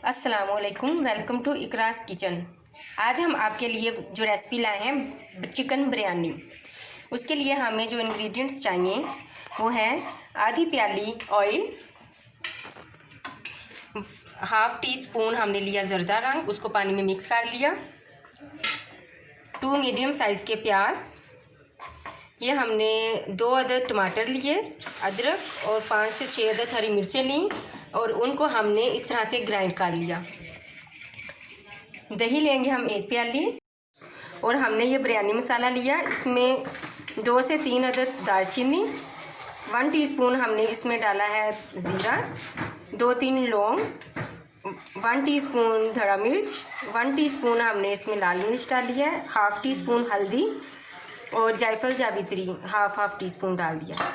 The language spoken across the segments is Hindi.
अस्सलामुअलैकुम, वेलकम टू इकरास किचन। आज हम आपके लिए जो रेसिपी लाए हैं चिकन बिरयानी। उसके लिए हमें जो इंग्रेडिएंट्स चाहिए वो है आधी प्याली ऑयल, हाफ़ टी स्पून हमने लिया ज़रदा रंग, उसको पानी में मिक्स कर लिया। 2 मीडियम साइज़ के प्याज, ये हमने 2 अदद टमाटर लिए, अदरक और 5 से 6 अदद हरी मिर्चें लीं और उनको हमने इस तरह से ग्राइंड कर लिया। दही लेंगे हम 1 प्याली और हमने ये बिरयानी मसाला लिया। इसमें 2 से 3 अदद दालचीनी, 1 टीस्पून हमने इसमें डाला है ज़ीरा, 2-3 लौंग, 1 टीस्पून धड़ा मिर्च, 1 टीस्पून हमने इसमें लाल मिर्च डाली है, हाफ़ टी स्पून हल्दी और जायफल जावित्री हाफ़ टी स्पून डाल दिया।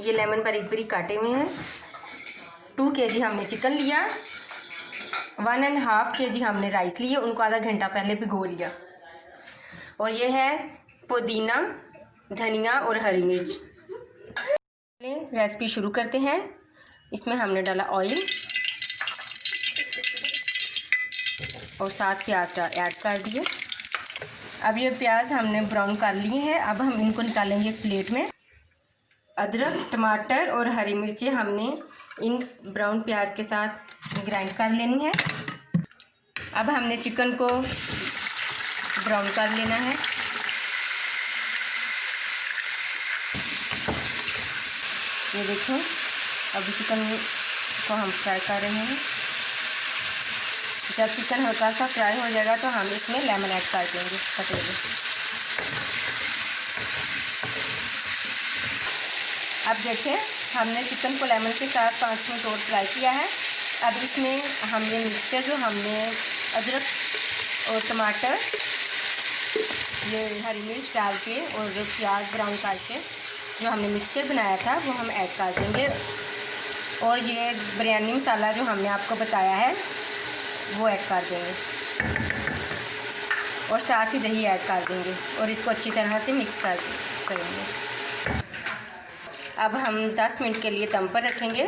ये लेमन बारीक बारीक काटे हुए हैं। 2 kg हमने चिकन लिया, 1.5 kg हमने राइस लिए, उनको आधा घंटा पहले भिगो लिया। और ये है पुदीना, धनिया और हरी मिर्च। रेसिपी शुरू करते हैं। इसमें हमने डाला ऑयल और 7 प्याज ऐड कर दिए। अब ये प्याज हमने ब्राउन कर लिए हैं। अब हम इनको निकालेंगे एक प्लेट में। अदरक, टमाटर और हरी मिर्चें हमने इन ब्राउन प्याज के साथ ग्राइंड कर लेनी है। अब हमने चिकन को ब्राउन कर लेना है। ये देखो, अभी चिकन को हम फ्राई कर रहे हैं। जब चिकन हल्का सा फ्राई हो जाएगा तो हम इसमें लेमन ऐड कर देंगे, कटे हुए। अब देखें, हमने चिकन को लेमन के साथ 5 मिनट और फ्राई किया है। अब इसमें हमने मिक्सचर जो हमने अदरक और टमाटर, ये हरी मिर्च डाल के और प्याज ब्राउन करके जो हमने मिक्सचर बनाया था वो हम ऐड कर देंगे। और ये बिरयानी मसाला जो हमने आपको बताया है वो ऐड कर देंगे और साथ ही दही ऐड कर देंगे और इसको अच्छी तरह से मिक्स करेंगे। अब हम 10 मिनट के लिए दम पर रखेंगे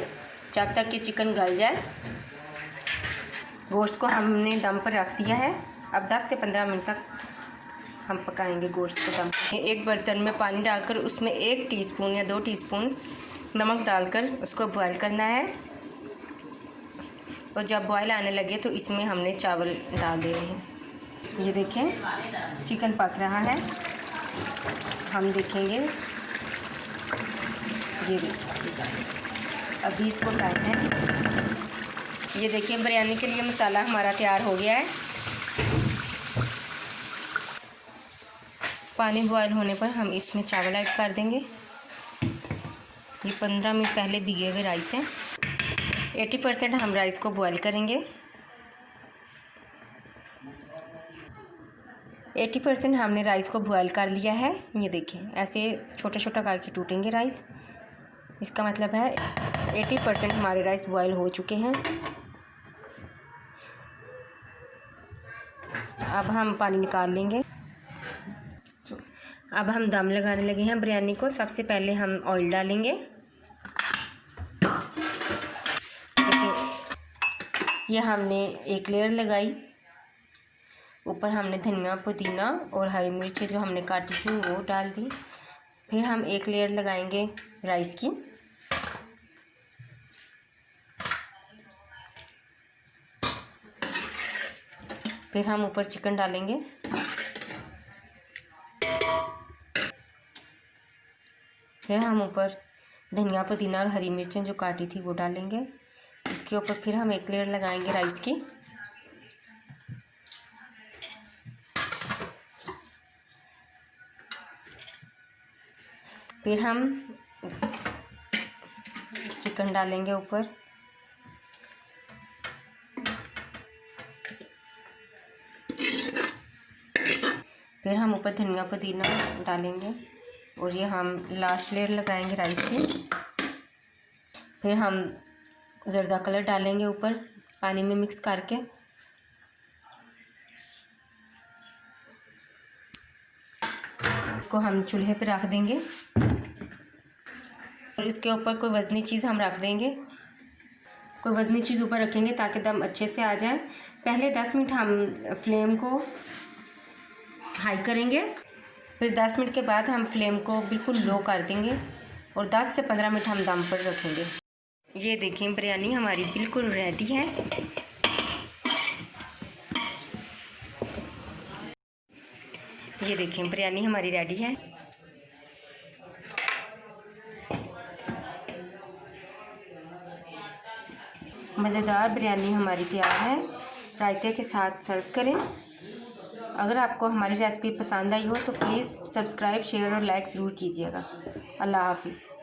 जब तक कि चिकन गल जाए। गोश्त को हमने दम पर रख दिया है। अब 10 से 15 मिनट तक हम पकाएंगे गोश्त को दम पर। एक बर्तन में पानी डालकर उसमें 1 टीस्पून या 2 टीस्पून नमक डालकर उसको बॉयल करना है। और जब बॉयल आने लगे तो इसमें हमने चावल डाल देने हैं। ये देखें, चिकन पक रहा है। हम देखेंगे, ये देखिए, अभी इसको टाइम है। ये देखिए, बिरयानी के लिए मसाला हमारा तैयार हो गया है। पानी बॉयल होने पर हम इसमें चावल ऐड कर देंगे। ये 15 मिनट पहले भिगे हुए राइस हैं। 80% हम राइस को बॉयल करेंगे। 80% हमने राइस को बॉयल कर लिया है। ये देखिए, ऐसे छोटा छोटा करके टूटेंगे राइस। इसका मतलब है 80% हमारे राइस बॉयल हो चुके हैं। अब हम पानी निकाल लेंगे। अब हम दम लगाने लगे हैं बिरयानी को। सबसे पहले हम ऑयल डालेंगे। ये हमने एक लेयर लगाई, ऊपर हमने धनिया, पुदीना और हरी मिर्च जो हमने काटी थी वो डाल दी। फिर हम एक लेयर लगाएंगे राइस की। फिर हम ऊपर चिकन डालेंगे। फिर हम ऊपर धनिया, पुदीना और हरी मिर्चें जो काटी थी वो डालेंगे। इसके ऊपर फिर हम एक लेयर लगाएंगे राइस की। फिर हम चिकन डालेंगे ऊपर। फिर हम ऊपर धनिया, पुदीना डालेंगे और ये हम लास्ट लेयर लगाएंगे राइस की। फिर हम ज़रदा कलर डालेंगे ऊपर पानी में मिक्स करके। इसको हम चूल्हे पे रख देंगे और इसके ऊपर कोई वज़नी चीज़ हम रख देंगे। कोई वज़नी चीज़ ऊपर रखेंगे ताकि दम अच्छे से आ जाए। पहले 10 मिनट हम फ्लेम को हाई करेंगे, फिर 10 मिनट के बाद हम फ्लेम को बिल्कुल लो कर देंगे और 10 से 15 मिनट हम दम पर रखेंगे। ये देखें बिरयानी हमारी बिल्कुल रेडी है। ये देखें बिरयानी हमारी रेडी है। मज़ेदार बिरयानी हमारी तैयार है। रायते के साथ सर्व करें। अगर आपको हमारी रेसिपी पसंद आई हो तो प्लीज़ सब्सक्राइब, शेयर और लाइक ज़रूर कीजिएगा। अल्लाह हाफ़िज़।